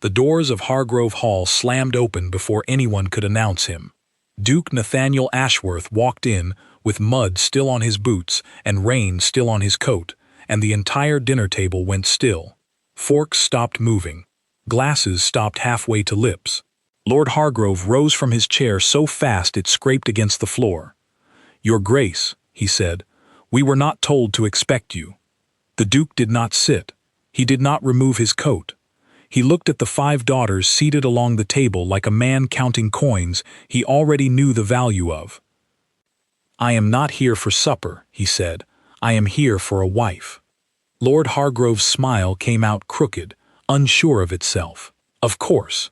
The doors of Hargrove Hall slammed open before anyone could announce him. Duke Nathaniel Ashworth walked in, with mud still on his boots and rain still on his coat, and the entire dinner table went still. Forks stopped moving. Glasses stopped halfway to lips. Lord Hargrove rose from his chair so fast it scraped against the floor. "Your Grace," he said, "we were not told to expect you." The Duke did not sit. He did not remove his coat. He looked at the 5 daughters seated along the table like a man counting coins he already knew the value of. "I am not here for supper," he said. "I am here for a wife." Lord Hargrove's smile came out crooked, unsure of itself. Of course,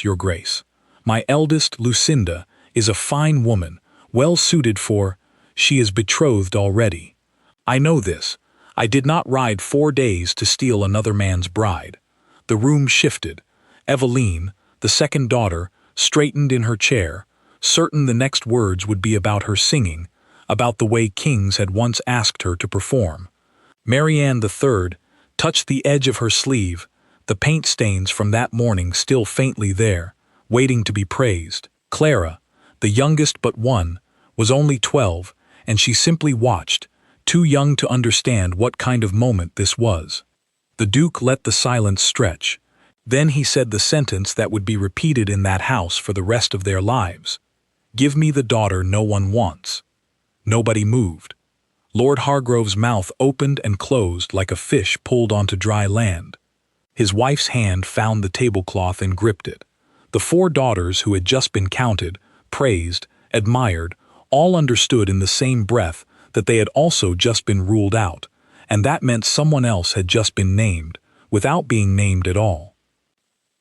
Your Grace. My eldest, Lucinda, is a fine woman, well suited for— She is betrothed already. I know this. I did not ride 4 days to steal another man's bride." The room shifted. Eveline, the second daughter, straightened in her chair, certain the next words would be about her singing, about the way kings had once asked her to perform. Marianne III touched the edge of her sleeve, the paint stains from that morning still faintly there, waiting to be praised. Clara, the youngest but one, was only 12, and she simply watched, too young to understand what kind of moment this was. The Duke let the silence stretch. Then he said the sentence that would be repeated in that house for the rest of their lives. "Give me the daughter no one wants." Nobody moved. Lord Hargrove's mouth opened and closed like a fish pulled onto dry land. His wife's hand found the tablecloth and gripped it. The 4 daughters who had just been counted, praised, admired, all understood in the same breath that they had also just been ruled out, and that meant someone else had just been named, without being named at all.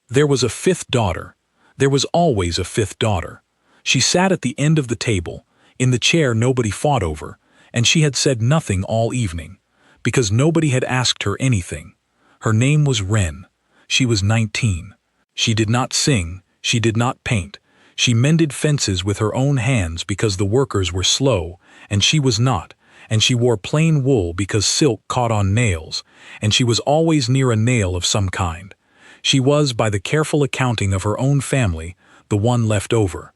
There was a 5th daughter. There was always a 5th daughter. She sat at the end of the table, in the chair nobody fought over, and she had said nothing all evening, because nobody had asked her anything. Her name was Wren. She was 19. She did not sing, she did not paint. She mended fences with her own hands because the workers were slow, and she was not, and she wore plain wool because silk caught on nails, and she was always near a nail of some kind. She was, by the careful accounting of her own family, the one left over.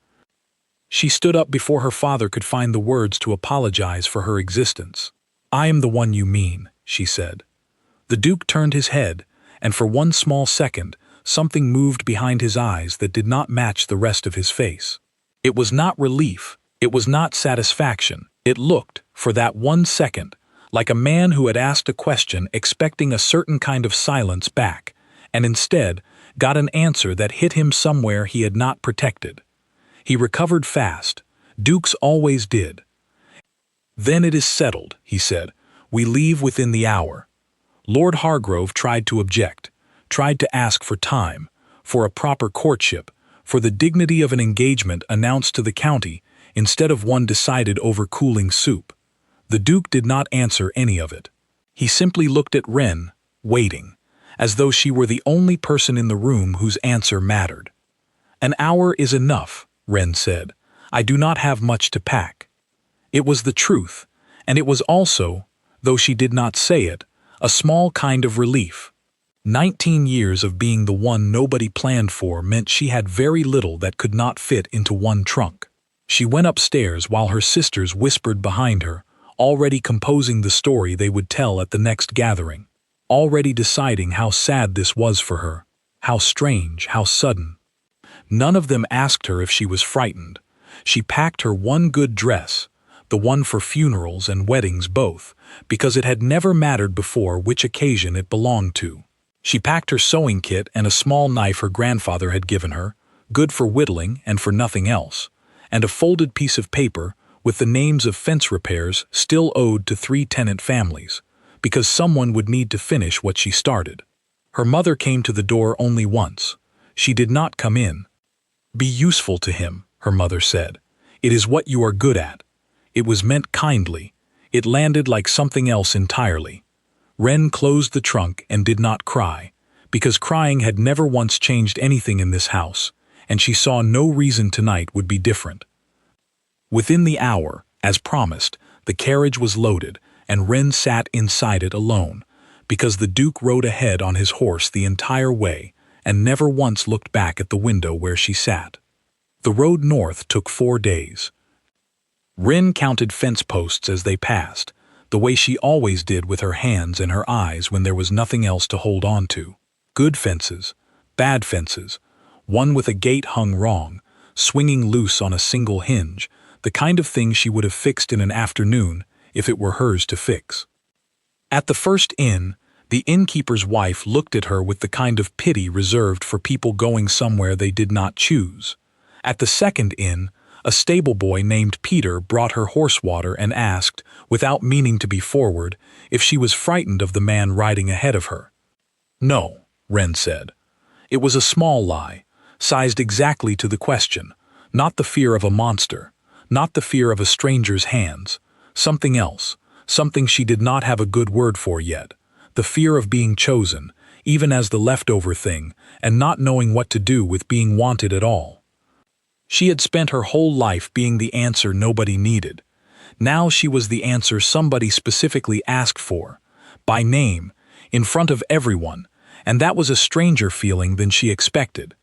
She stood up before her father could find the words to apologize for her existence. "I am the one you mean," she said. The Duke turned his head, and for one small second, something moved behind his eyes that did not match the rest of his face. It was not relief, it was not satisfaction. It looked, for that 1 second, like a man who had asked a question expecting a certain kind of silence back, and instead got an answer that hit him somewhere he had not protected. He recovered fast. Dukes always did. "Then it is settled," he said. "We leave within the hour." Lord Hargrove tried to object, tried to ask for time, for a proper courtship, for the dignity of an engagement announced to the county instead of one decided over cooling soup. The Duke did not answer any of it. He simply looked at Wren, waiting, as though she were the only person in the room whose answer mattered. "An hour is enough," Wren said. "I do not have much to pack." It was the truth, and it was also, though she did not say it, a small kind of relief. 19 years of being the one nobody planned for meant she had very little that could not fit into one trunk. She went upstairs while her sisters whispered behind her, already composing the story they would tell at the next gathering, already deciding how sad this was for her, how strange, how sudden. None of them asked her if she was frightened. She packed her one good dress, the one for funerals and weddings both, because it had never mattered before which occasion it belonged to. She packed her sewing kit and a small knife her grandfather had given her, good for whittling and for nothing else, and a folded piece of paper with the names of fence repairs still owed to 3 tenant families, because someone would need to finish what she started. Her mother came to the door only once. She did not come in. "Be useful to him," her mother said. "It is what you are good at." It was meant kindly. It landed like something else entirely. Wren closed the trunk and did not cry, because crying had never once changed anything in this house, and she saw no reason tonight would be different. Within the hour, as promised, the carriage was loaded, and Wren sat inside it alone, because the Duke rode ahead on his horse the entire way, and never once looked back at the window where she sat. The road north took 4 days. Wren counted fence posts as they passed, the way she always did with her hands and her eyes when there was nothing else to hold on to. Good fences, bad fences, one with a gate hung wrong, swinging loose on a single hinge, the kind of thing she would have fixed in an afternoon if it were hers to fix. At the first inn, the innkeeper's wife looked at her with the kind of pity reserved for people going somewhere they did not choose. At the second inn, a stable boy named Peter brought her horse water and asked, without meaning to be forward, if she was frightened of the man riding ahead of her. No, Wren said. It was a small lie, sized exactly to the question, not the fear of a monster, not the fear of a stranger's hands, something else, something she did not have a good word for yet, the fear of being chosen, even as the leftover thing, and not knowing what to do with being wanted at all. She had spent her whole life being the answer nobody needed. Now she was the answer somebody specifically asked for, by name, in front of everyone, and that was a stranger feeling than she expected.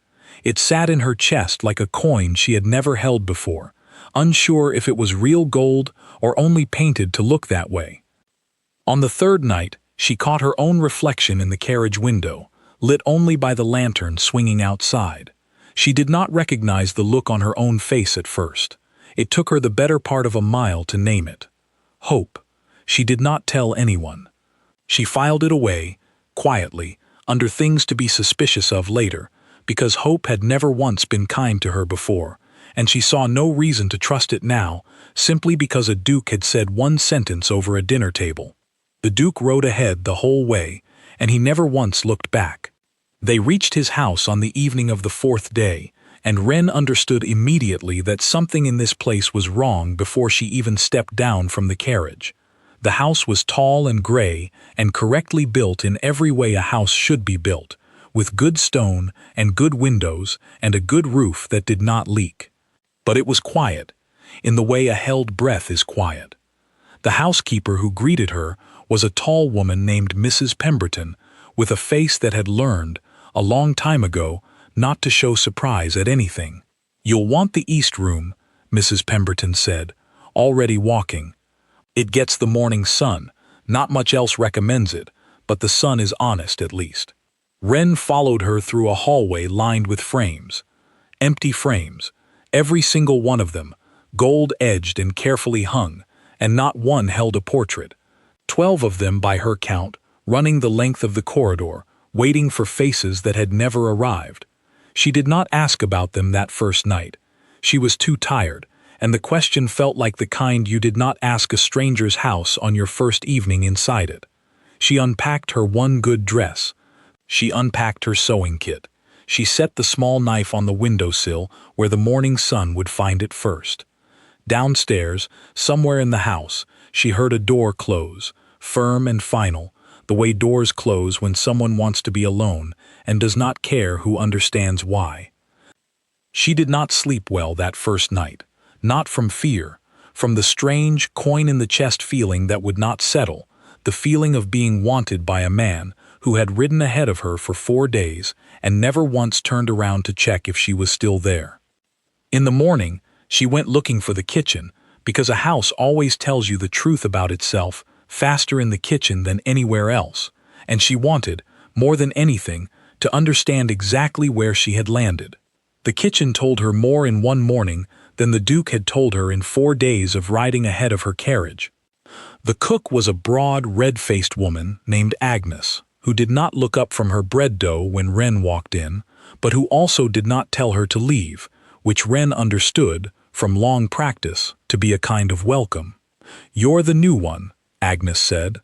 It sat in her chest like a coin she had never held before, unsure if it was real gold or only painted to look that way. On the third night, she caught her own reflection in the carriage window, lit only by the lantern swinging outside. She did not recognize the look on her own face at first. It took her the better part of a mile to name it. Hope. She did not tell anyone. She filed it away, quietly, under things to be suspicious of later, because Hope had never once been kind to her before, and she saw no reason to trust it now, simply because a duke had said one sentence over a dinner table. The duke rode ahead the whole way, and he never once looked back. They reached his house on the evening of the 4th day, and Wren understood immediately that something in this place was wrong before she even stepped down from the carriage. The house was tall and gray and correctly built in every way a house should be built, with good stone and good windows and a good roof that did not leak. But it was quiet, in the way a held breath is quiet. The housekeeper who greeted her was a tall woman named Mrs. Pemberton, with a face that had learned, a long time ago, not to show surprise at anything. "You'll want the east room," Mrs. Pemberton said, already walking. "It gets the morning sun, not much else recommends it, but the sun is honest at least." Wren followed her through a hallway lined with frames. Empty frames, every single one of them, gold-edged and carefully hung, and not one held a portrait. 12 of them by her count, running the length of the corridor, waiting for faces that had never arrived. She did not ask about them that first night. She was too tired, and the question felt like the kind you did not ask a stranger's house on your first evening inside it. She unpacked her one good dress. She unpacked her sewing kit. She set the small knife on the windowsill where the morning sun would find it first. Downstairs, somewhere in the house, she heard a door close, firm and final, the way doors close when someone wants to be alone and does not care who understands why. She did not sleep well that first night, not from fear, from the strange coin-in-the-chest feeling that would not settle, the feeling of being wanted by a man who had ridden ahead of her for 4 days and never once turned around to check if she was still there. In the morning, she went looking for the kitchen, because a house always tells you the truth about itself faster in the kitchen than anywhere else, and she wanted, more than anything, to understand exactly where she had landed. The kitchen told her more in one morning than the Duke had told her in 4 days of riding ahead of her carriage. The cook was a broad, red-faced woman named Agnes, who did not look up from her bread dough when Wren walked in, but who also did not tell her to leave, which Wren understood, from long practice, to be a kind of welcome. "You're the new one," Agnes said.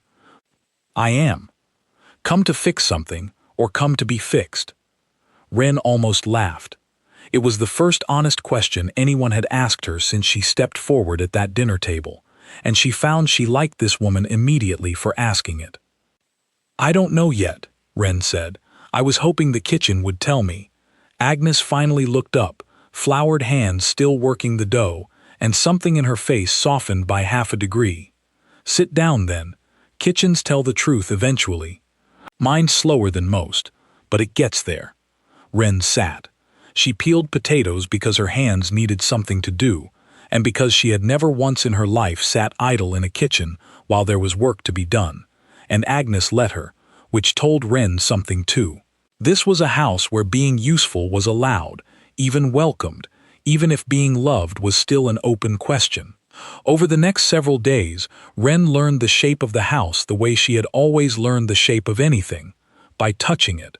"I am. Come to fix something, or come to be fixed." Wren almost laughed. It was the first honest question anyone had asked her since she stepped forward at that dinner table, and she found she liked this woman immediately for asking it. "I don't know yet," Wren said. "I was hoping the kitchen would tell me." Agnes finally looked up, floured hands still working the dough, and something in her face softened by half a degree. "Sit down, then. Kitchens tell the truth eventually. Mine's slower than most, but it gets there." Wren sat. She peeled potatoes because her hands needed something to do, and because she had never once in her life sat idle in a kitchen while there was work to be done. And Agnes let her, which told Wren something too. This was a house where being useful was allowed, even welcomed, even if being loved was still an open question. Over the next several days, Wren learned the shape of the house the way she had always learned the shape of anything, by touching it.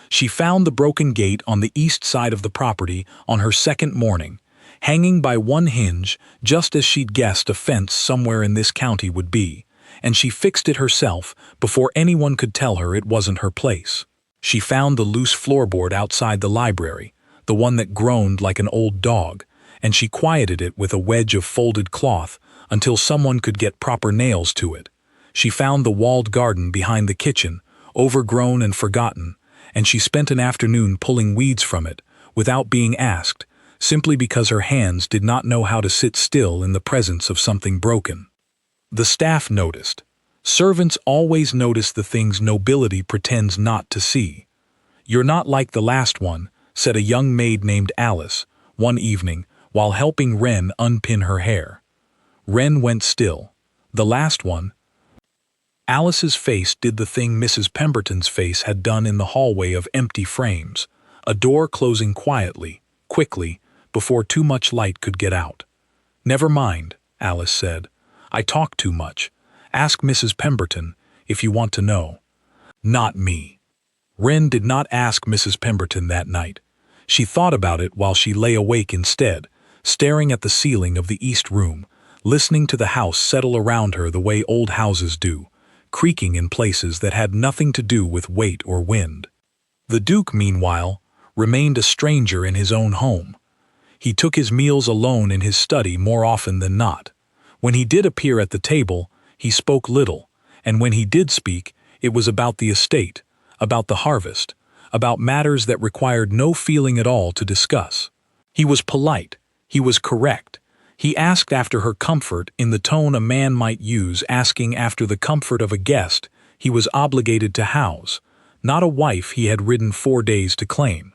She found the broken gate on the east side of the property on her second morning, hanging by one hinge just as she'd guessed a fence somewhere in this county would be, and she fixed it herself before anyone could tell her it wasn't her place. She found the loose floorboard outside the library, the one that groaned like an old dog, and she quieted it with a wedge of folded cloth until someone could get proper nails to it. She found the walled garden behind the kitchen, overgrown and forgotten, and she spent an afternoon pulling weeds from it, without being asked, simply because her hands did not know how to sit still in the presence of something broken. The staff noticed. Servants always notice the things nobility pretends not to see. "You're not like the last one," said a young maid named Alice, one evening, while helping Wren unpin her hair. Wren went still. "The last one?" Alice's face did the thing Mrs. Pemberton's face had done in the hallway of empty frames, a door closing quietly, quickly, before too much light could get out. "Never mind," Alice said. "I talk too much. Ask Mrs. Pemberton, if you want to know." "Not me." Wren did not ask Mrs. Pemberton that night. She thought about it while she lay awake instead, staring at the ceiling of the east room, listening to the house settle around her the way old houses do, creaking in places that had nothing to do with weight or wind. The Duke, meanwhile, remained a stranger in his own home. He took his meals alone in his study more often than not. When he did appear at the table, he spoke little, and when he did speak, it was about the estate, about the harvest, about matters that required no feeling at all to discuss. He was polite, he was correct. He asked after her comfort in the tone a man might use asking after the comfort of a guest he was obligated to house, not a wife he had ridden 4 days to claim.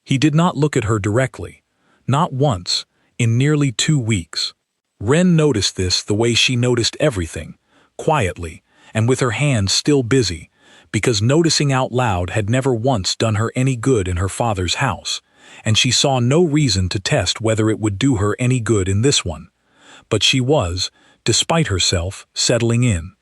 He did not look at her directly, not once, in nearly 2 weeks. Wren noticed this the way she noticed everything, quietly, and with her hands still busy, because noticing out loud had never once done her any good in her father's house, and she saw no reason to test whether it would do her any good in this one. But she was, despite herself, settling in.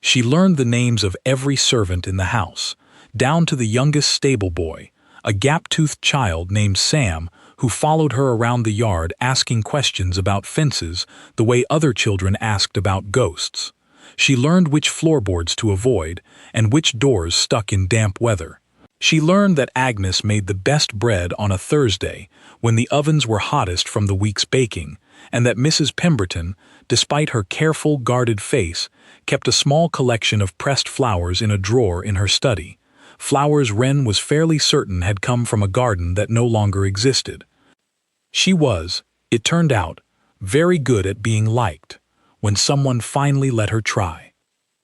She learned the names of every servant in the house, down to the youngest stable boy, a gap-toothed child named Sam, who followed her around the yard asking questions about fences the way other children asked about ghosts. She learned which floorboards to avoid and which doors stuck in damp weather. She learned that Agnes made the best bread on a Thursday, when the ovens were hottest from the week's baking, and that Mrs. Pemberton, despite her careful, guarded face, kept a small collection of pressed flowers in a drawer in her study, flowers Wren was fairly certain had come from a garden that no longer existed. She was, it turned out, very good at being liked, when someone finally let her try.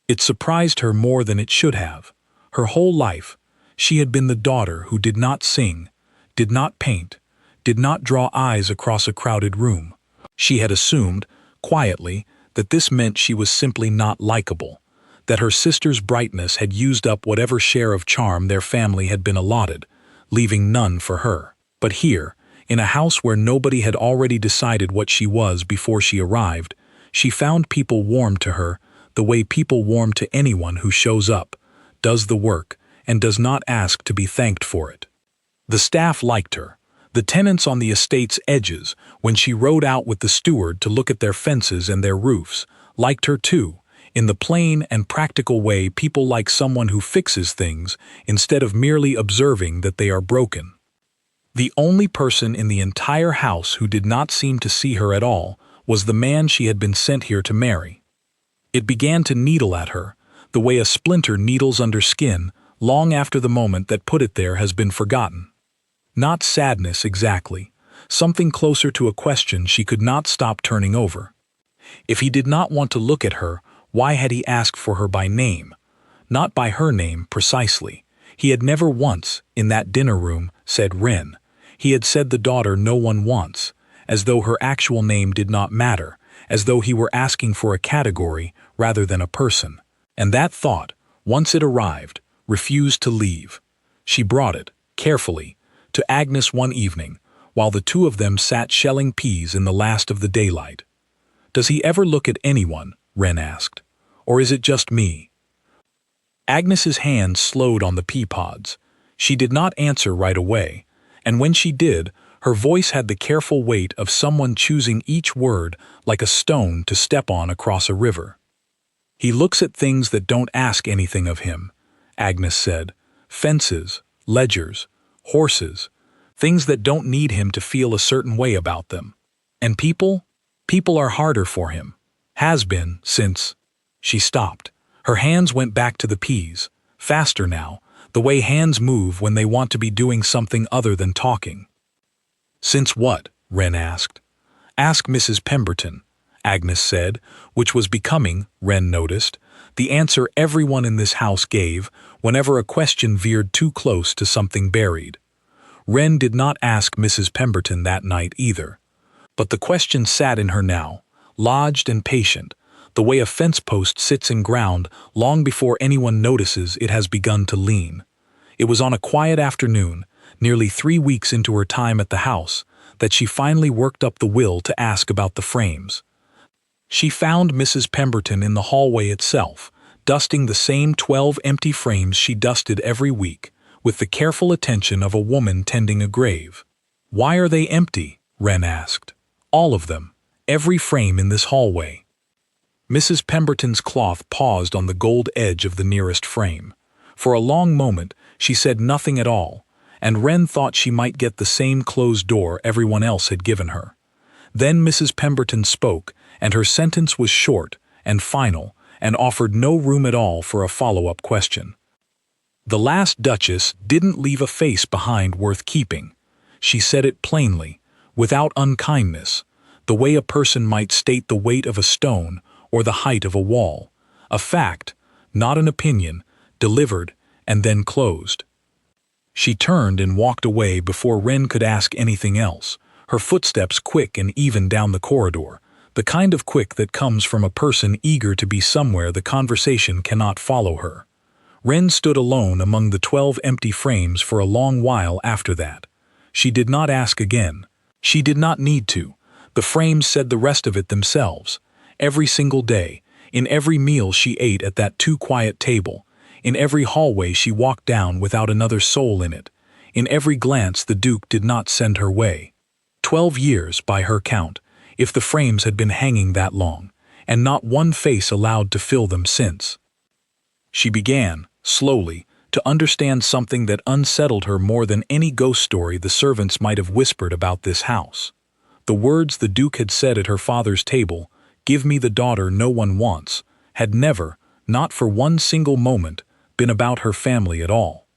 It surprised her more than it should have. Her whole life, she had been the daughter who did not sing, did not paint, did not draw eyes across a crowded room. She had assumed, quietly, that this meant she was simply not likable, that her sister's brightness had used up whatever share of charm their family had been allotted, leaving none for her. But here, in a house where nobody had already decided what she was before she arrived, she found people warm to her the way people warm to anyone who shows up, does the work, and does not ask to be thanked for it. The staff liked her. The tenants on the estate's edges, when she rode out with the steward to look at their fences and their roofs, liked her too, in the plain and practical way people like someone who fixes things instead of merely observing that they are broken. The only person in the entire house who did not seem to see her at all was the man she had been sent here to marry. It began to needle at her, the way a splinter needles under skin, long after the moment that put it there has been forgotten. Not sadness exactly, something closer to a question she could not stop turning over. If he did not want to look at her, why had he asked for her by name? Not by her name, precisely. He had never once, in that dinner room, said Wren. He had said the daughter no one wants, as though her actual name did not matter, as though he were asking for a category rather than a person. And that thought, once it arrived, refused to leave. She brought it, carefully, to Agnes one evening, while the two of them sat shelling peas in the last of the daylight. "Does he ever look at anyone?" Wren asked. "Or is it just me?" Agnes's hand slowed on the pea pods. She did not answer right away, and when she did, her voice had the careful weight of someone choosing each word like a stone to step on across a river. "He looks at things that don't ask anything of him," Agnes said. "Fences, ledgers, horses, things that don't need him to feel a certain way about them. And people are harder for him. Has been since—" She stopped. Her hands went back to the peas, faster now, the way hands move when they want to be doing something other than talking. "Since what?" Wren asked. "Ask Mrs. Pemberton," Agnes said, which was becoming, Wren noticed, the answer everyone in this house gave whenever a question veered too close to something buried. Wren did not ask Mrs. Pemberton that night either. But the question sat in her now, lodged and patient, the way a fence post sits in ground long before anyone notices it has begun to lean. It was on a quiet afternoon, nearly 3 weeks into her time at the house, that she finally worked up the will to ask about the frames. She found Mrs. Pemberton in the hallway itself, dusting the same 12 empty frames she dusted every week, with the careful attention of a woman tending a grave. "Why are they empty?" Wren asked. "All of them. Every frame in this hallway." Mrs. Pemberton's cloth paused on the gold edge of the nearest frame. For a long moment she said nothing at all, and Wren thought she might get the same closed door everyone else had given her. Then Mrs. Pemberton spoke, and her sentence was short and final and offered no room at all for a follow-up question. "The last Duchess didn't leave a face behind worth keeping." She said it plainly, without unkindness, the way a person might state the weight of a stone or the height of a wall. A fact, not an opinion, delivered and then closed. She turned and walked away before Wren could ask anything else, her footsteps quick and even down the corridor, the kind of quick that comes from a person eager to be somewhere the conversation cannot follow her. Wren stood alone among the 12 empty frames for a long while after that. She did not ask again. She did not need to. The frames said the rest of it themselves. Every single day, in every meal she ate at that too-quiet table, in every hallway she walked down without another soul in it, in every glance the Duke did not send her way. 12 years, by her count, if the frames had been hanging that long, and not one face allowed to fill them since. She began, slowly, to understand something that unsettled her more than any ghost story the servants might have whispered about this house. The words the Duke had said at her father's table, "Give me the daughter no one wants," had never, not for one single moment, been about her family at all.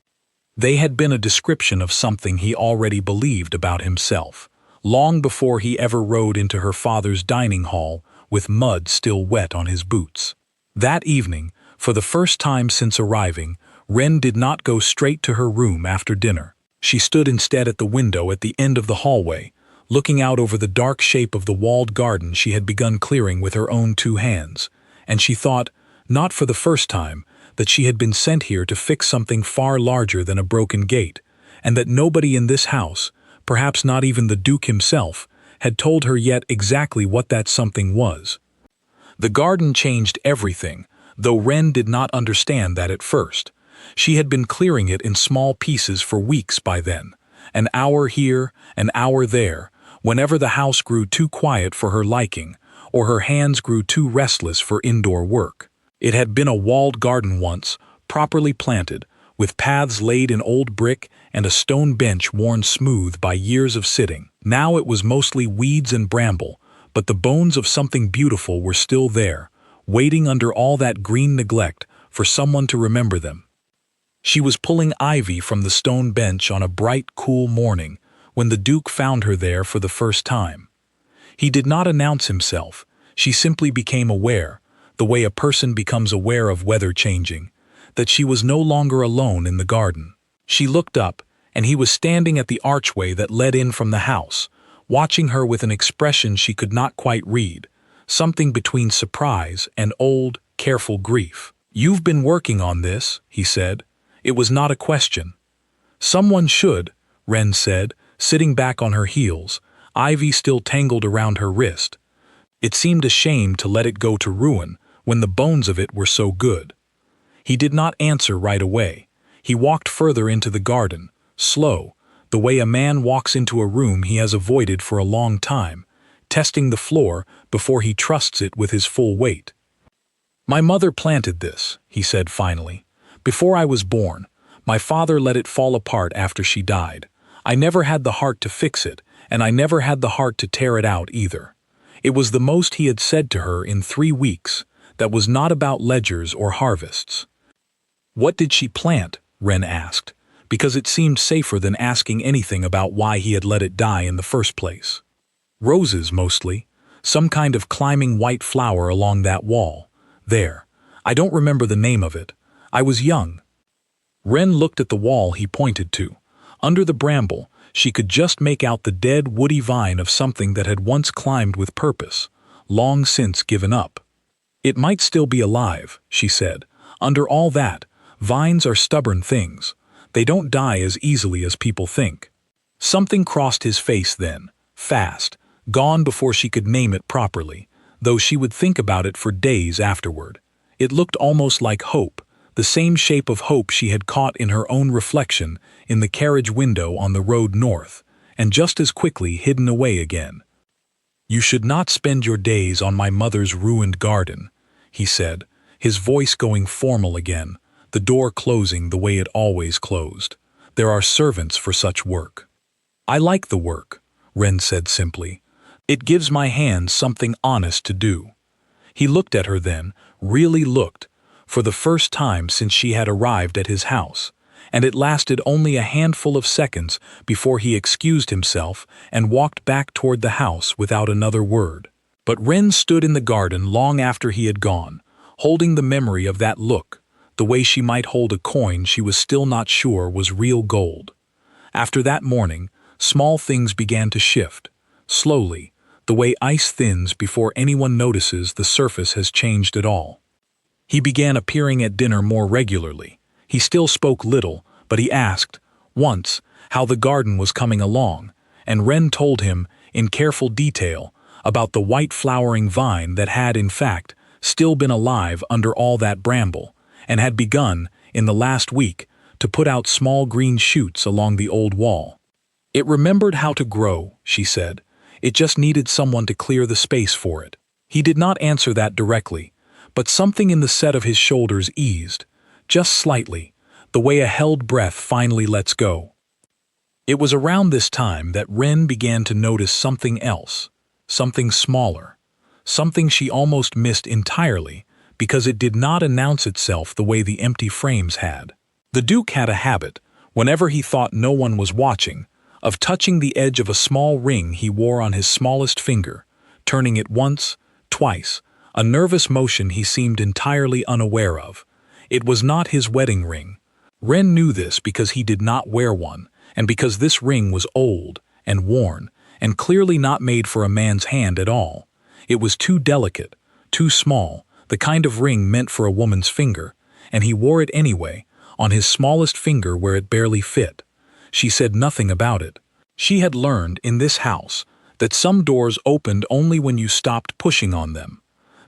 They had been a description of something he already believed about himself, long before he ever rode into her father's dining hall with mud still wet on his boots. That evening, for the first time since arriving, Wren did not go straight to her room after dinner. She stood instead at the window at the end of the hallway, looking out over the dark shape of the walled garden she had begun clearing with her own 2 hands, and she thought, not for the first time, that she had been sent here to fix something far larger than a broken gate, and that nobody in this house, perhaps not even the Duke himself, had told her yet exactly what that something was. The garden changed everything, though Wren did not understand that at first. She had been clearing it in small pieces for weeks by then, an hour here, an hour there, whenever the house grew too quiet for her liking, or her hands grew too restless for indoor work. It had been a walled garden once, properly planted, with paths laid in old brick and a stone bench worn smooth by years of sitting. Now it was mostly weeds and bramble, but the bones of something beautiful were still there, waiting under all that green neglect for someone to remember them. She was pulling ivy from the stone bench on a bright, cool morning when the Duke found her there for the first time. He did not announce himself. She simply became aware, the way a person becomes aware of weather changing, that she was no longer alone in the garden. She looked up, and he was standing at the archway that led in from the house, watching her with an expression she could not quite read, something between surprise and old, careful grief. "You've been working on this," he said. It was not a question. "Someone should," Wren said, sitting back on her heels, ivy still tangled around her wrist. It seemed a shame to let it go to ruin when the bones of it were so good. He did not answer right away. He walked further into the garden, slow, the way a man walks into a room he has avoided for a long time, testing the floor before he trusts it with his full weight. "My mother planted this," he said finally. "Before I was born. My father let it fall apart after she died. I never had the heart to fix it, and I never had the heart to tear it out either." It was the most he had said to her in 3 weeks. That was not about ledgers or harvests. "What did she plant?" Wren asked, because it seemed safer than asking anything about why he had let it die in the first place. "Roses, mostly. Some kind of climbing white flower along that wall. There. I don't remember the name of it. I was young." Wren looked at the wall he pointed to. Under the bramble, she could just make out the dead, woody vine of something that had once climbed with purpose, long since given up. "It might still be alive," she said. "Under all that, vines are stubborn things. They don't die as easily as people think." Something crossed his face then, fast, gone before she could name it properly, though she would think about it for days afterward. It looked almost like hope, the same shape of hope she had caught in her own reflection in the carriage window on the road north, and just as quickly hidden away again. "You should not spend your days on my mother's ruined garden," he said, his voice going formal again, the door closing the way it always closed. "There are servants for such work." "I like the work," Wren said simply. "It gives my hands something honest to do." He looked at her then, really looked, for the first time since she had arrived at his house, and it lasted only a handful of seconds before he excused himself and walked back toward the house without another word. But Wren stood in the garden long after he had gone, holding the memory of that look, the way she might hold a coin she was still not sure was real gold. After that morning, small things began to shift, slowly, the way ice thins before anyone notices the surface has changed at all. He began appearing at dinner more regularly. He still spoke little, but he asked, once, how the garden was coming along, and Wren told him, in careful detail, about the white flowering vine that had, in fact, still been alive under all that bramble, and had begun, in the last week, to put out small green shoots along the old wall. It remembered how to grow, she said. It just needed someone to clear the space for it. He did not answer that directly, but something in the set of his shoulders eased, just slightly, the way a held breath finally lets go. It was around this time that Wren began to notice something else, something smaller, something she almost missed entirely because it did not announce itself the way the empty frames had. The Duke had a habit, whenever he thought no one was watching, of touching the edge of a small ring he wore on his smallest finger, turning it once, twice, a nervous motion he seemed entirely unaware of. It was not his wedding ring. Wren knew this because he did not wear one, and because this ring was old and worn, and clearly not made for a man's hand at all. It was too delicate, too small, the kind of ring meant for a woman's finger, and he wore it anyway, on his smallest finger where it barely fit. She said nothing about it. She had learned, in this house, that some doors opened only when you stopped pushing on them.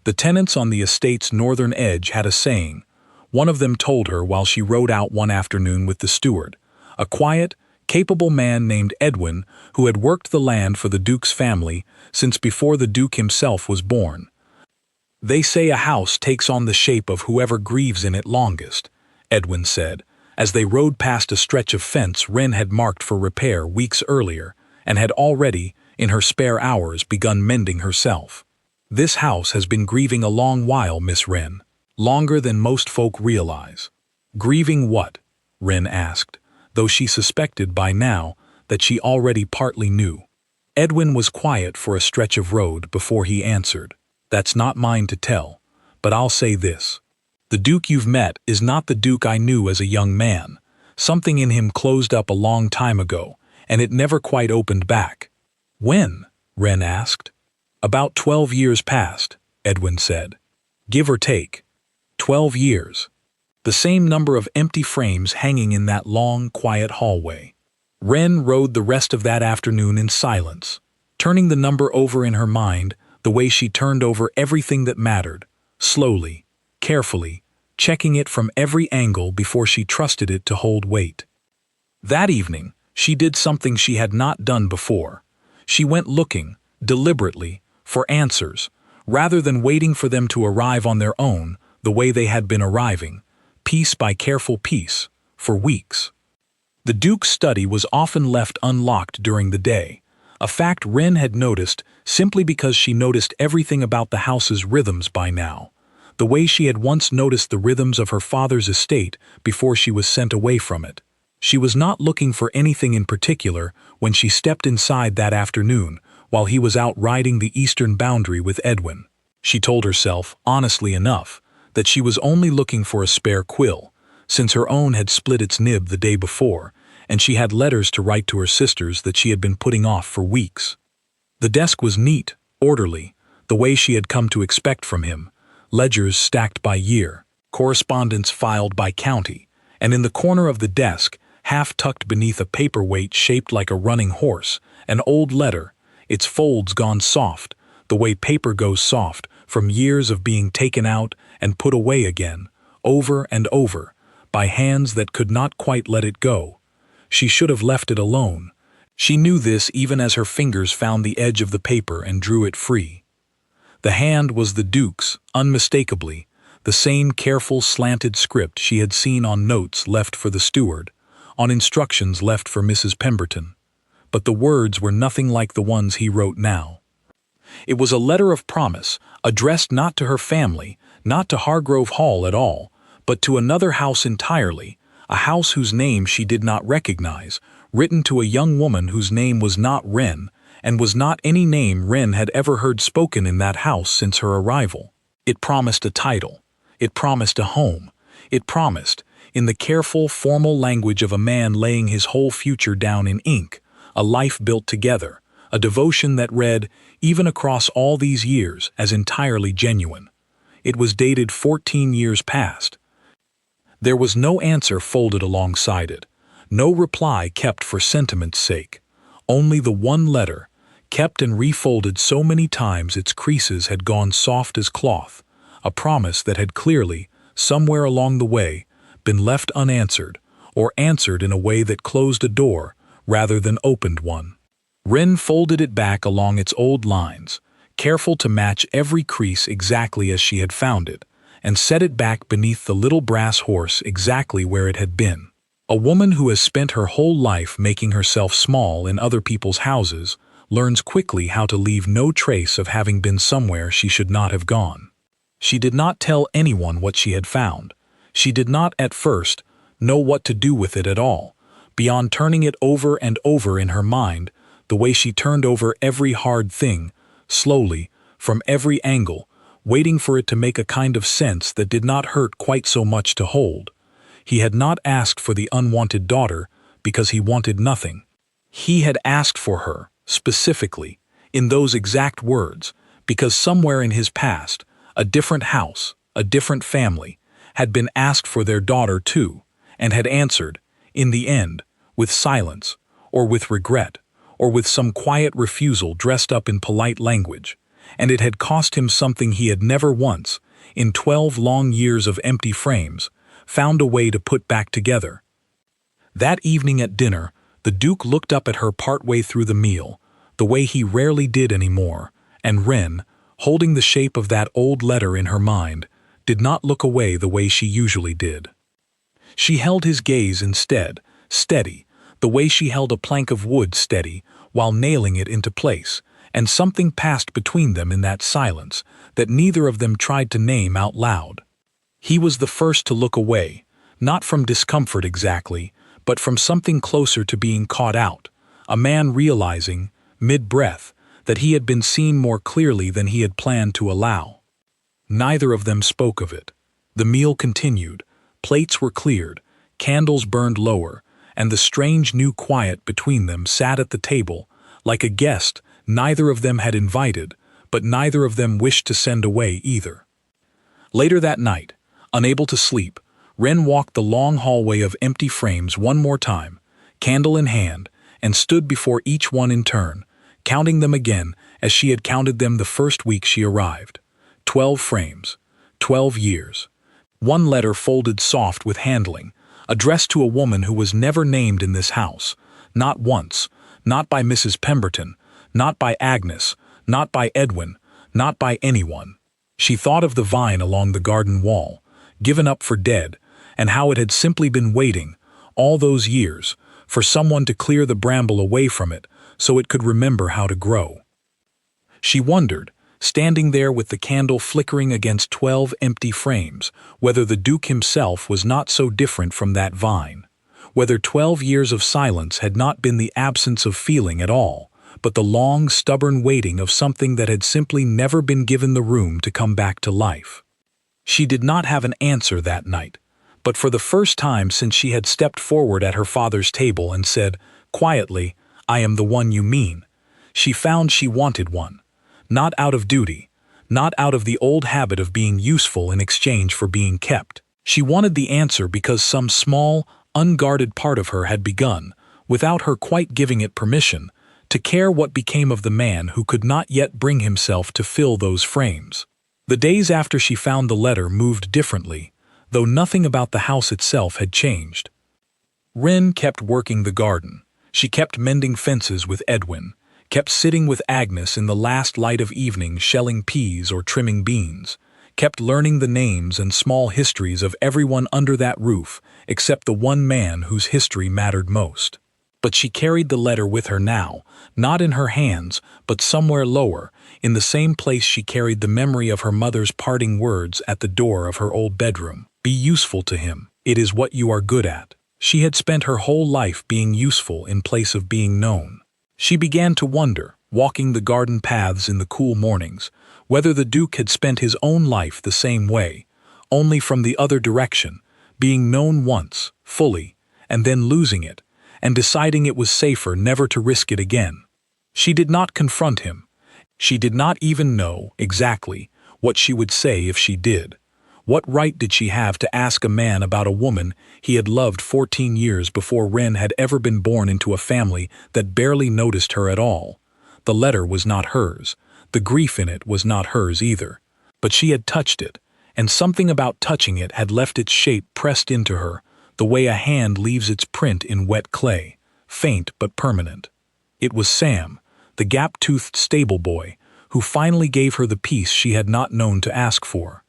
The tenants on the estate's northern edge had a saying. One of them told her while she rode out one afternoon with the steward, a quiet, capable man named Edwin who had worked the land for the Duke's family since before the Duke himself was born. "They say a house takes on the shape of whoever grieves in it longest," Edwin said, as they rode past a stretch of fence Wren had marked for repair weeks earlier and had already, in her spare hours, begun mending herself. "This house has been grieving a long while, Miss Wren. Longer than most folk realize." "Grieving what?" Wren asked, though she suspected by now that she already partly knew. Edwin was quiet for a stretch of road before he answered. "That's not mine to tell, but I'll say this. The Duke you've met is not the Duke I knew as a young man. Something in him closed up a long time ago, and it never quite opened back." "When?" Wren asked. "About 12 years past," Edwin said. "Give or take. 12 years. The same number of empty frames hanging in that long, quiet hallway." Wren rode the rest of that afternoon in silence, turning the number over in her mind the way she turned over everything that mattered, slowly, carefully, checking it from every angle before she trusted it to hold weight. That evening, she did something she had not done before. She went looking, deliberately, for answers, rather than waiting for them to arrive on their own the way they had been arriving, piece by careful piece, for weeks. The Duke's study was often left unlocked during the day, a fact Wren had noticed simply because she noticed everything about the house's rhythms by now, the way she had once noticed the rhythms of her father's estate before she was sent away from it. She was not looking for anything in particular when she stepped inside that afternoon while he was out riding the eastern boundary with Edwin. She told herself, honestly enough, that she was only looking for a spare quill, since her own had split its nib the day before, and she had letters to write to her sisters that she had been putting off for weeks. The desk was neat, orderly, the way she had come to expect from him, ledgers stacked by year, correspondence filed by county, and in the corner of the desk, half tucked beneath a paperweight shaped like a running horse, an old letter, its folds gone soft, the way paper goes soft from years of being taken out and put away again, over and over, by hands that could not quite let it go. She should have left it alone. She knew this even as her fingers found the edge of the paper and drew it free. The hand was the Duke's, unmistakably, the same careful slanted script she had seen on notes left for the steward, on instructions left for Mrs. Pemberton. But the words were nothing like the ones he wrote now. It was a letter of promise, addressed not to her family, not to Hargrove Hall at all, but to another house entirely, a house whose name she did not recognize, written to a young woman whose name was not Wren, and was not any name Wren had ever heard spoken in that house since her arrival. It promised a title. It promised a home. It promised, in the careful, formal language of a man laying his whole future down in ink, a life built together, a devotion that read, even across all these years, as entirely genuine. It was dated 14 years past. There was no answer folded alongside it, no reply kept for sentiment's sake, only the one letter, kept and refolded so many times its creases had gone soft as cloth, a promise that had clearly, somewhere along the way, been left unanswered, or answered in a way that closed a door rather than opened one. Wren folded it back along its old lines, careful to match every crease exactly as she had found it, and set it back beneath the little brass horse exactly where it had been. A woman who has spent her whole life making herself small in other people's houses learns quickly how to leave no trace of having been somewhere she should not have gone. She did not tell anyone what she had found. She did not, at first, know what to do with it at all, beyond turning it over and over in her mind, the way she turned over every hard thing, slowly, from every angle, waiting for it to make a kind of sense that did not hurt quite so much to hold. He had not asked for the unwanted daughter because he wanted nothing. He had asked for her, specifically, in those exact words, because somewhere in his past, a different house, a different family, had been asked for their daughter too, and had answered, in the end, with silence, or with regret, or with some quiet refusal dressed up in polite language, and it had cost him something he had never once, in 12 long years of empty frames, found a way to put back together. That evening at dinner, the Duke looked up at her partway through the meal, the way he rarely did anymore, and Wren, holding the shape of that old letter in her mind, did not look away the way she usually did. She held his gaze instead, steady, the way she held a plank of wood steady while nailing it into place, and something passed between them in that silence that neither of them tried to name out loud. He was the first to look away, not from discomfort exactly, but from something closer to being caught out, a man realizing, mid-breath, that he had been seen more clearly than he had planned to allow. Neither of them spoke of it. The meal continued. Plates were cleared, candles burned lower, and the strange new quiet between them sat at the table, like a guest neither of them had invited, but neither of them wished to send away either. Later that night, unable to sleep, Wren walked the long hallway of empty frames one more time, candle in hand, and stood before each one in turn, counting them again as she had counted them the first week she arrived. 12 frames, 12 years. One letter folded soft with handling, addressed to a woman who was never named in this house, not once, not by Mrs. Pemberton, not by Agnes, not by Edwin, not by anyone. She thought of the vine along the garden wall, given up for dead, and how it had simply been waiting, all those years, for someone to clear the bramble away from it so it could remember how to grow. She wondered, standing there with the candle flickering against 12 empty frames, whether the Duke himself was not so different from that vine, whether 12 years of silence had not been the absence of feeling at all, but the long, stubborn waiting of something that had simply never been given the room to come back to life. She did not have an answer that night, but for the first time since she had stepped forward at her father's table and said, quietly, "I am the one you mean," she found she wanted one. Not out of duty, not out of the old habit of being useful in exchange for being kept. She wanted the answer because some small, unguarded part of her had begun, without her quite giving it permission, to care what became of the man who could not yet bring himself to fill those frames. The days after she found the letter moved differently, though nothing about the house itself had changed. Wren kept working the garden. She kept mending fences with Edwin, kept sitting with Agnes in the last light of evening shelling peas or trimming beans, kept learning the names and small histories of everyone under that roof except the one man whose history mattered most. But she carried the letter with her now, not in her hands, but somewhere lower, in the same place she carried the memory of her mother's parting words at the door of her old bedroom. Be useful to him. It is what you are good at. She had spent her whole life being useful in place of being known. She began to wonder, walking the garden paths in the cool mornings, whether the Duke had spent his own life the same way, only from the other direction, being known once, fully, and then losing it, and deciding it was safer never to risk it again. She did not confront him. She did not even know, exactly, what she would say if she did. What right did she have to ask a man about a woman he had loved 14 years before Wren had ever been born into a family that barely noticed her at all? The letter was not hers. The grief in it was not hers either. But she had touched it, and something about touching it had left its shape pressed into her, the way a hand leaves its print in wet clay, faint but permanent. It was Sam, the gap-toothed stable boy, who finally gave her the peace she had not known to ask for.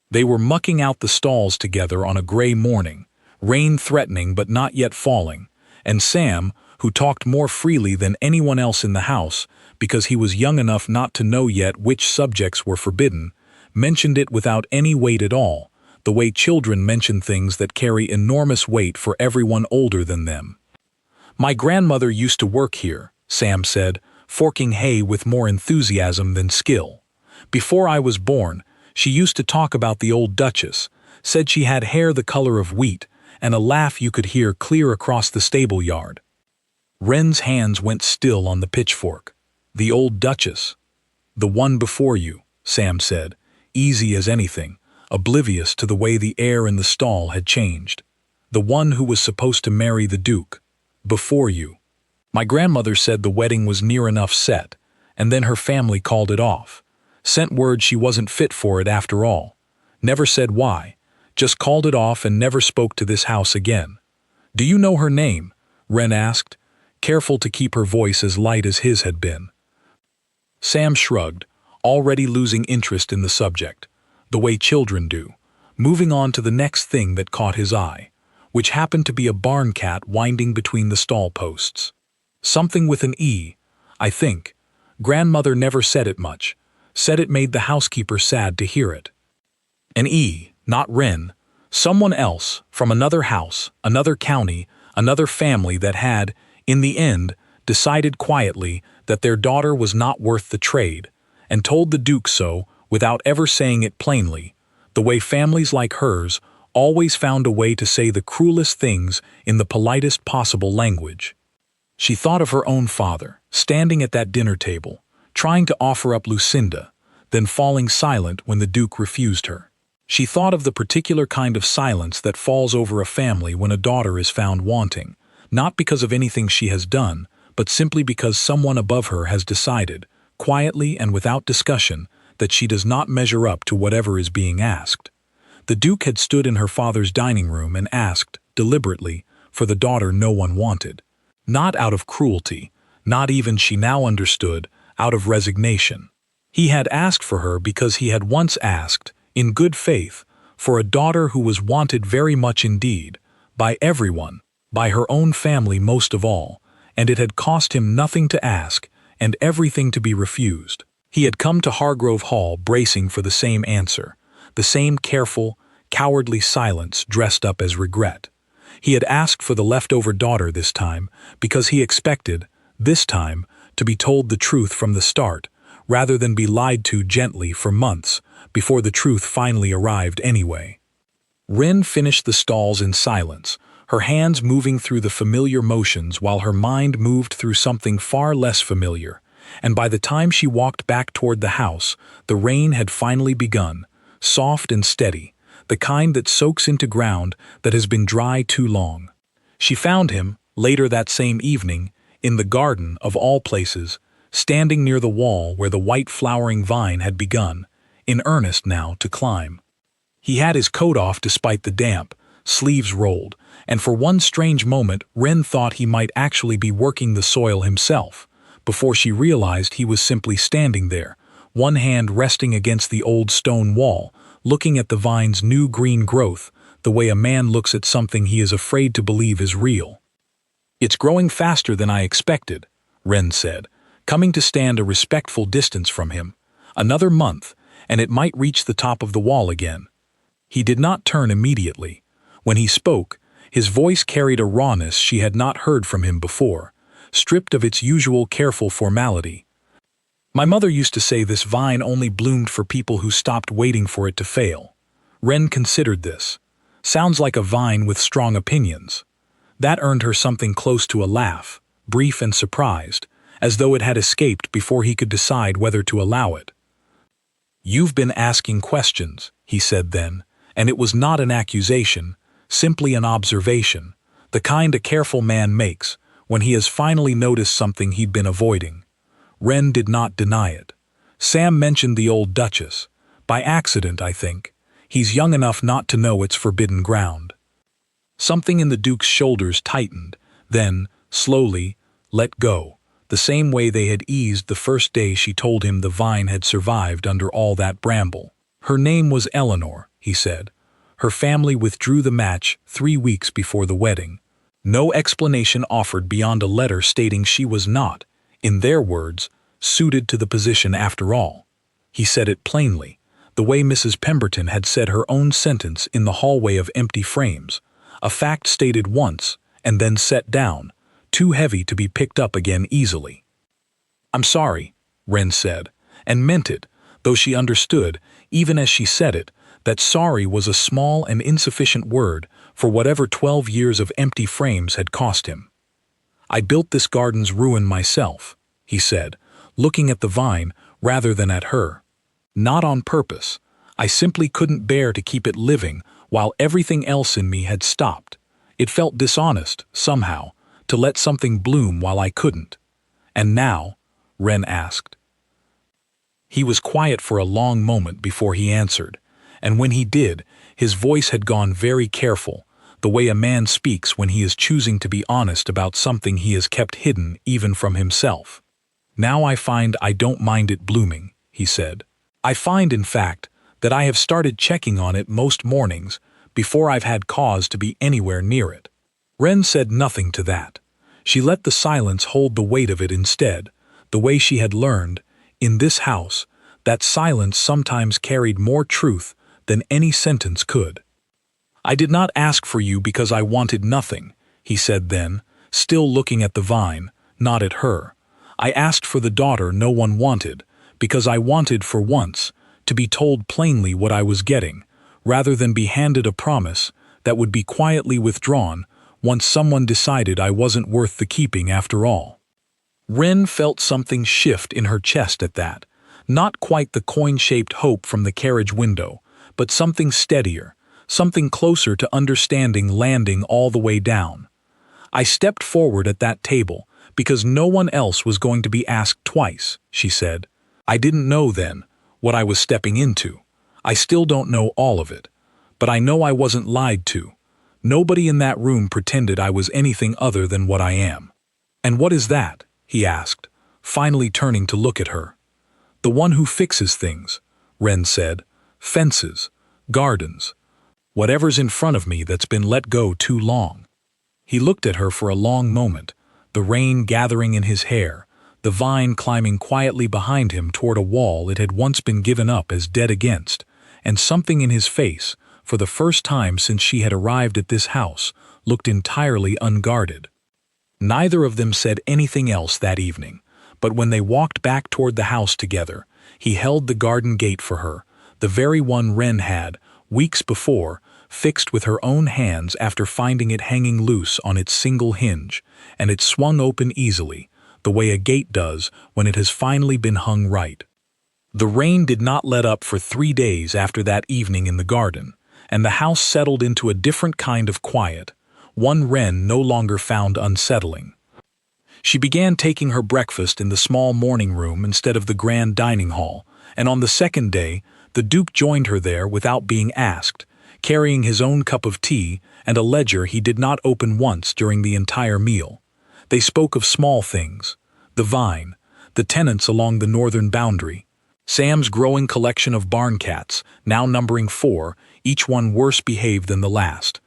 They were mucking out the stalls together on a gray morning, rain threatening but not yet falling, and Sam, who talked more freely than anyone else in the house because he was young enough not to know yet which subjects were forbidden, mentioned it without any weight at all, the way children mention things that carry enormous weight for everyone older than them. "My grandmother used to work here," Sam said, forking hay with more enthusiasm than skill. "Before I was born, she used to talk about the old Duchess, said she had hair the color of wheat, and a laugh you could hear clear across the stable yard." Wren's hands went still on the pitchfork. "The old Duchess." "The one before you," Sam said, easy as anything, oblivious to the way the air in the stall had changed. "The one who was supposed to marry the Duke. Before you. My grandmother said the wedding was near enough set, and then her family called it off. Sent word she wasn't fit for it after all. Never said why, just called it off and never spoke to this house again." "Do you know her name?" Wren asked, careful to keep her voice as light as his had been. Sam shrugged, already losing interest in the subject, the way children do, moving on to the next thing that caught his eye, which happened to be a barn cat winding between the stall posts. "Something with an E, I think. Grandmother never said it much. Said it made the housekeeper sad to hear it." An E, not Wren. Someone else, from another house, another county, another family that had, in the end, decided quietly that their daughter was not worth the trade, and told the Duke so without ever saying it plainly, The way families like hers always found a way to say the cruelest things in the politest possible language. She thought of her own father, standing at that dinner table, trying to offer up Lucinda, then falling silent when the Duke refused her. She thought of the particular kind of silence that falls over a family when a daughter is found wanting, not because of anything she has done, but simply because someone above her has decided, quietly and without discussion, that she does not measure up to whatever is being asked. The Duke had stood in her father's dining room and asked, deliberately, for the daughter no one wanted. Not out of cruelty, not even, she now understood, out of resignation. He had asked for her because he had once asked, in good faith, for a daughter who was wanted very much indeed, by everyone, by her own family most of all, and it had cost him nothing to ask and everything to be refused. He had come to Hargrove Hall bracing for the same answer, the same careful, cowardly silence dressed up as regret. He had asked for the leftover daughter this time because he expected, this time, to be told the truth from the start, rather than be lied to gently for months before the truth finally arrived anyway. Wren finished the stalls in silence, her hands moving through the familiar motions while her mind moved through something far less familiar, and by the time she walked back toward the house, the rain had finally begun, soft and steady, the kind that soaks into ground that has been dry too long. She found him, later that same evening, in the garden of all places, standing near the wall where the white flowering vine had begun, in earnest now, to climb. He had his coat off despite the damp, sleeves rolled, and for one strange moment Wren thought he might actually be working the soil himself, before she realized he was simply standing there, one hand resting against the old stone wall, looking at the vine's new green growth, the way a man looks at something he is afraid to believe is real. "It's growing faster than I expected," Wren said, coming to stand a respectful distance from him. "Another month, and it might reach the top of the wall again." He did not turn immediately. When he spoke, his voice carried a rawness she had not heard from him before, stripped of its usual careful formality. "My mother used to say this vine only bloomed for people who stopped waiting for it to fail." Wren considered this. Sounds like a vine with strong opinions. That earned her something close to a laugh, brief and surprised, as though it had escaped before he could decide whether to allow it. "You've been asking questions," he said then, and it was not an accusation, simply an observation, the kind a careful man makes when he has finally noticed something he'd been avoiding. Wren did not deny it. "Sam mentioned the old Duchess. By accident, I think. He's young enough not to know it's forbidden ground." Something in the Duke's shoulders tightened, then, slowly, let go, the same way they had eased the first day she told him the vine had survived under all that bramble. "Her name was Eleanor," he said. "Her family withdrew the match 3 weeks before the wedding. No explanation offered beyond a letter stating she was not, in their words, suited to the position after all." He said it plainly, the way Mrs. Pemberton had said her own sentence in the hallway of Empty Frames, a fact stated once and then set down, too heavy to be picked up again easily. "I'm sorry," Wren said, and meant it, though she understood, even as she said it, that sorry was a small and insufficient word for whatever 12 years of Empty Frames had cost him. "I built this garden's ruin myself," he said, looking at the vine rather than at her. "Not on purpose. I simply couldn't bear to keep it living while everything else in me had stopped. It felt dishonest, somehow, to let something bloom while I couldn't." "And now?" Wren asked. He was quiet for a long moment before he answered, and when he did, his voice had gone very careful, the way a man speaks when he is choosing to be honest about something he has kept hidden even from himself. "Now I find I don't mind it blooming," he said. "I find, in fact, that I have started checking on it most mornings before I've had cause to be anywhere near it." Wren said nothing to that. She let the silence hold the weight of it instead, the way she had learned, in this house, that silence sometimes carried more truth than any sentence could. "I did not ask for you because I wanted nothing," he said then, still looking at the vine, not at her. "I asked for the daughter no one wanted, because I wanted for once to be told plainly what I was getting, rather than be handed a promise that would be quietly withdrawn once someone decided I wasn't worth the keeping after all. Wren felt something shift in her chest at that, not quite the coin-shaped hope from the carriage window, but something steadier, something closer to understanding landing all the way down. I stepped forward at that table because no one else was going to be asked twice, she said. I didn't know then what I was stepping into. I still don't know all of it, but I know I wasn't lied to. Nobody in that room pretended I was anything other than what I am. And what is that? He asked, finally turning to look at her. The one who fixes things, Wren said. Fences, gardens, whatever's in front of me that's been let go too long. He looked at her for a long moment, the rain gathering in his hair, the vine climbing quietly behind him toward a wall it had once been given up as dead against, and something in his face, for the first time since she had arrived at this house, looked entirely unguarded. Neither of them said anything else that evening, but when they walked back toward the house together, he held the garden gate for her, the very one Wren had, weeks before, fixed with her own hands after finding it hanging loose on its single hinge, and it swung open easily, the way a gate does when it has finally been hung right. The rain did not let up for 3 days after that evening in the garden, and the house settled into a different kind of quiet, one Wren no longer found unsettling. She began taking her breakfast in the small morning room instead of the grand dining hall, and on the second day, the Duke joined her there without being asked, carrying his own cup of tea and a ledger he did not open once during the entire meal. They spoke of small things, the vine, the tenants along the northern boundary, Sam's growing collection of barn cats, now numbering 4, each one worse behaved than the last.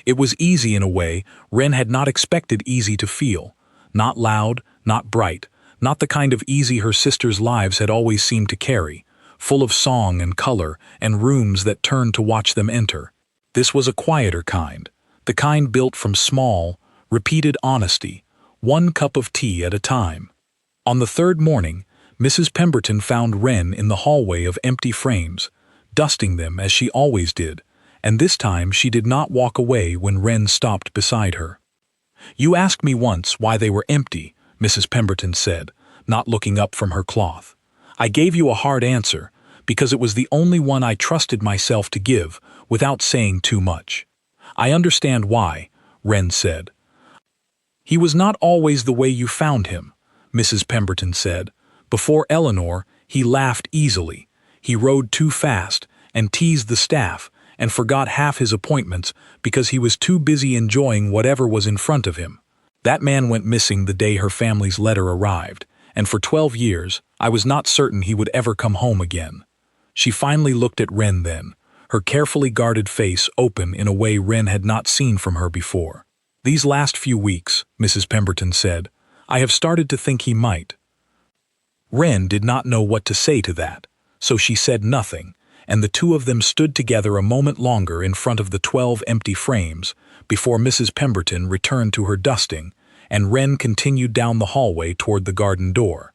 It was easy in a way Wren had not expected easy to feel, not loud, not bright, not the kind of easy her sisters' lives had always seemed to carry, full of song and color and rooms that turned to watch them enter. This was a quieter kind, the kind built from small, repeated honesty, one cup of tea at a time. On the third morning, Mrs. Pemberton found Wren in the hallway of empty frames, dusting them as she always did, and this time she did not walk away when Wren stopped beside her. "You asked me once why they were empty," Mrs. Pemberton said, not looking up from her cloth. "I gave you a hard answer, because it was the only one I trusted myself to give without saying too much." "I understand why," Wren said. "He was not always the way you found him," Mrs. Pemberton said. "Before Eleanor, he laughed easily. He rode too fast and teased the staff and forgot half his appointments because he was too busy enjoying whatever was in front of him. That man went missing the day her family's letter arrived, and for 12 years I was not certain he would ever come home again." She finally looked at Wren then, her carefully guarded face open in a way Wren had not seen from her before. "These last few weeks," Mrs. Pemberton said, "I have started to think he might." Wren did not know what to say to that, so she said nothing, and the two of them stood together a moment longer in front of the 12 empty frames before Mrs. Pemberton returned to her dusting, and Wren continued down the hallway toward the garden door.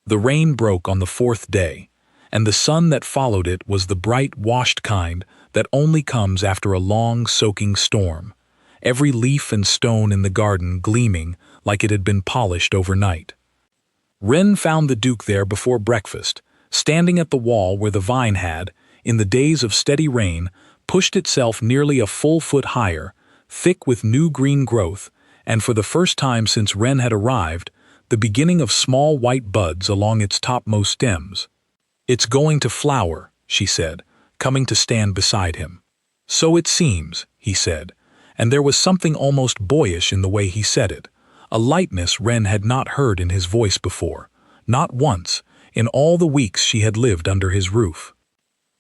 The rain broke on the 4th day, and the sun that followed it was the bright, washed kind that only comes after a long, soaking storm, every leaf and stone in the garden gleaming like it had been polished overnight. Wren found the Duke there before breakfast, standing at the wall where the vine had, in the days of steady rain, pushed itself nearly a full foot higher, thick with new green growth, and for the first time since Wren had arrived, the beginning of small white buds along its topmost stems. "It's going to flower," she said, coming to stand beside him. "So it seems," he said, and there was something almost boyish in the way he said it, a lightness Wren had not heard in his voice before, not once, in all the weeks she had lived under his roof.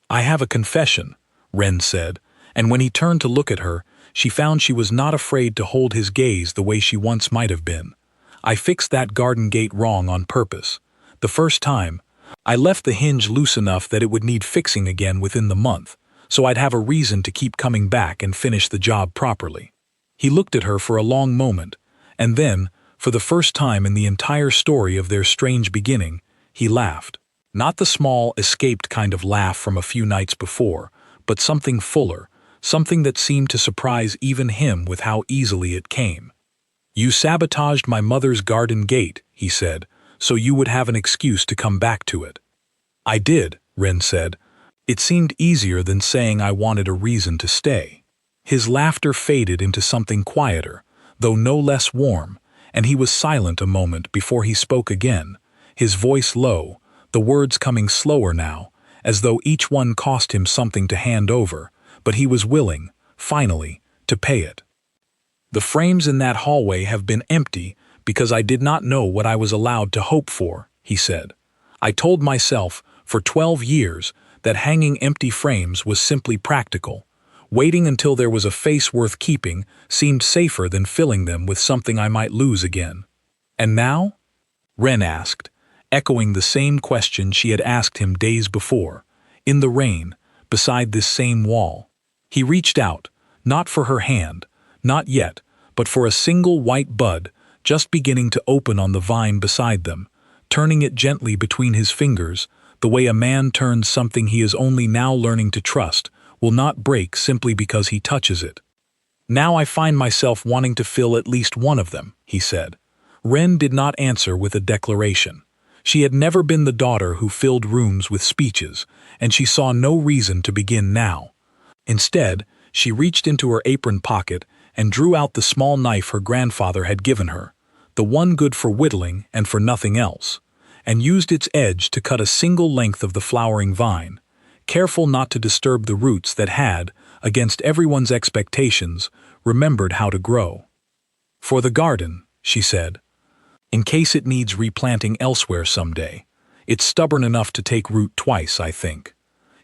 "I have a confession," Wren said, and when he turned to look at her, she found she was not afraid to hold his gaze the way she once might have been. "I fixed that garden gate wrong on purpose. The first time, I left the hinge loose enough that it would need fixing again within the month, so I'd have a reason to keep coming back and finish the job properly." He looked at her for a long moment, and then, for the first time in the entire story of their strange beginning, he laughed. Not the small, escaped kind of laugh from a few nights before, but something fuller, something that seemed to surprise even him with how easily it came. "You sabotaged my mother's garden gate," he said, "so you would have an excuse to come back to it." "I did," Ren said. "It seemed easier than saying I wanted a reason to stay." His laughter faded into something quieter, though no less warm, and he was silent a moment before he spoke again, his voice low, the words coming slower now, as though each one cost him something to hand over, but he was willing, finally, to pay it. "The frames in that hallway have been empty because I did not know what I was allowed to hope for," he said. "I told myself, for 12 years, that hanging empty frames was simply practical. Waiting until there was a face worth keeping seemed safer than filling them with something I might lose again." "And now?" Ren asked, echoing the same question she had asked him days before, in the rain, beside this same wall. He reached out, not for her hand, not yet, but for a single white bud, just beginning to open on the vine beside them, turning it gently between his fingers, the way a man turns something he is only now learning to trust, will not break simply because he touches it. "Now I find myself wanting to fill at least one of them," he said. Ren did not answer with a declaration. She had never been the daughter who filled rooms with speeches, and she saw no reason to begin now. Instead, she reached into her apron pocket and drew out the small knife her grandfather had given her, the one good for whittling and for nothing else, and used its edge to cut a single length of the flowering vine, careful not to disturb the roots that had, against everyone's expectations, remembered how to grow. "For the garden," she said, "in case it needs replanting elsewhere someday. It's stubborn enough to take root twice, I think."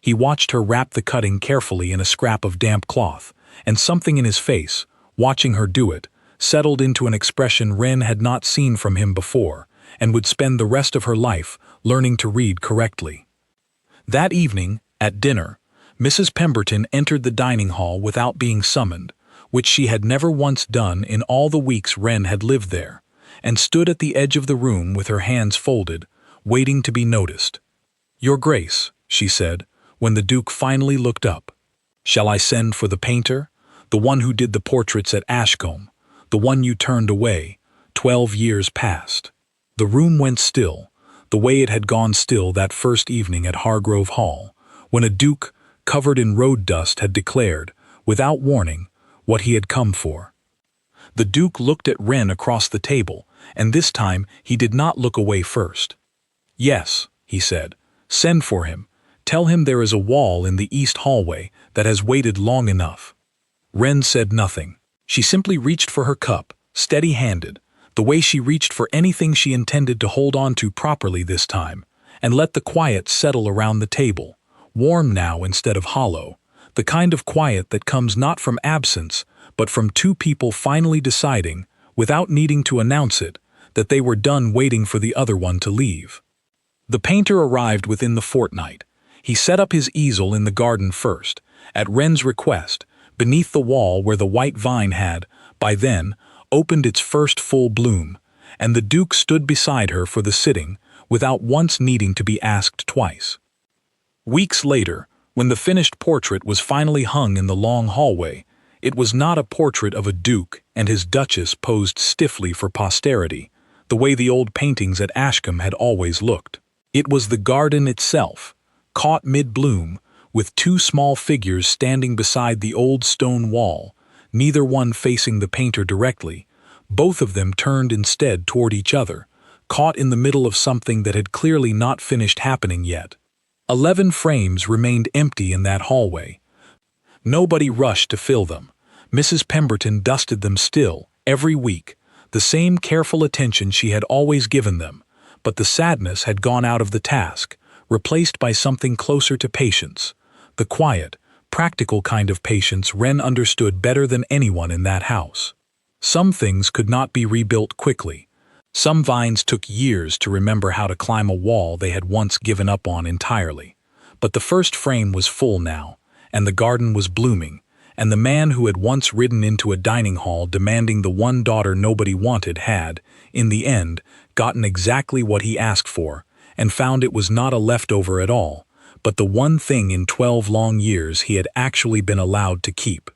He watched her wrap the cutting carefully in a scrap of damp cloth, and something in his face, watching her do it, settled into an expression Ren had not seen from him before, and would spend the rest of her life learning to read correctly. That evening, at dinner, Mrs. Pemberton entered the dining hall without being summoned, which she had never once done in all the weeks Ren had lived there, and stood at the edge of the room with her hands folded, waiting to be noticed. "Your Grace," she said, when the Duke finally looked up. "Shall I send for the painter? The one who did the portraits at Ashcombe, the one you turned away, 12 years past." The room went still, the way it had gone still that first evening at Hargrove Hall, when a duke, covered in road dust, had declared, without warning, what he had come for. The Duke looked at Ren across the table, and this time he did not look away first. "Yes," he said, "send for him. Tell him there is a wall in the east hallway that has waited long enough." Ren said nothing. She simply reached for her cup, steady-handed, the way she reached for anything she intended to hold on to properly this time, and let the quiet settle around the table, warm now instead of hollow, the kind of quiet that comes not from absence, but from two people finally deciding, without needing to announce it, that they were done waiting for the other one to leave. The painter arrived within the fortnight. He set up his easel in the garden first, at Ren's request, beneath the wall where the white vine had, by then, opened its first full bloom, and the Duke stood beside her for the sitting, without once needing to be asked twice. Weeks later, when the finished portrait was finally hung in the long hallway, it was not a portrait of a duke and his duchess posed stiffly for posterity, the way the old paintings at Ashcombe had always looked. It was the garden itself, caught mid-bloom, with two small figures standing beside the old stone wall, neither one facing the painter directly, both of them turned instead toward each other, caught in the middle of something that had clearly not finished happening yet. 11 frames remained empty in that hallway. Nobody rushed to fill them. Mrs. Pemberton dusted them still, every week, the same careful attention she had always given them, but the sadness had gone out of the task, replaced by something closer to patience, the quiet, practical kind of patience Ren understood better than anyone in that house. Some things could not be rebuilt quickly. Some vines took years to remember how to climb a wall they had once given up on entirely. But the first frame was full now, and the garden was blooming, and the man who had once ridden into a dining hall demanding the one daughter nobody wanted had, in the end, gotten exactly what he asked for, and found it was not a leftover at all, but the one thing in 12 long years he had actually been allowed to keep.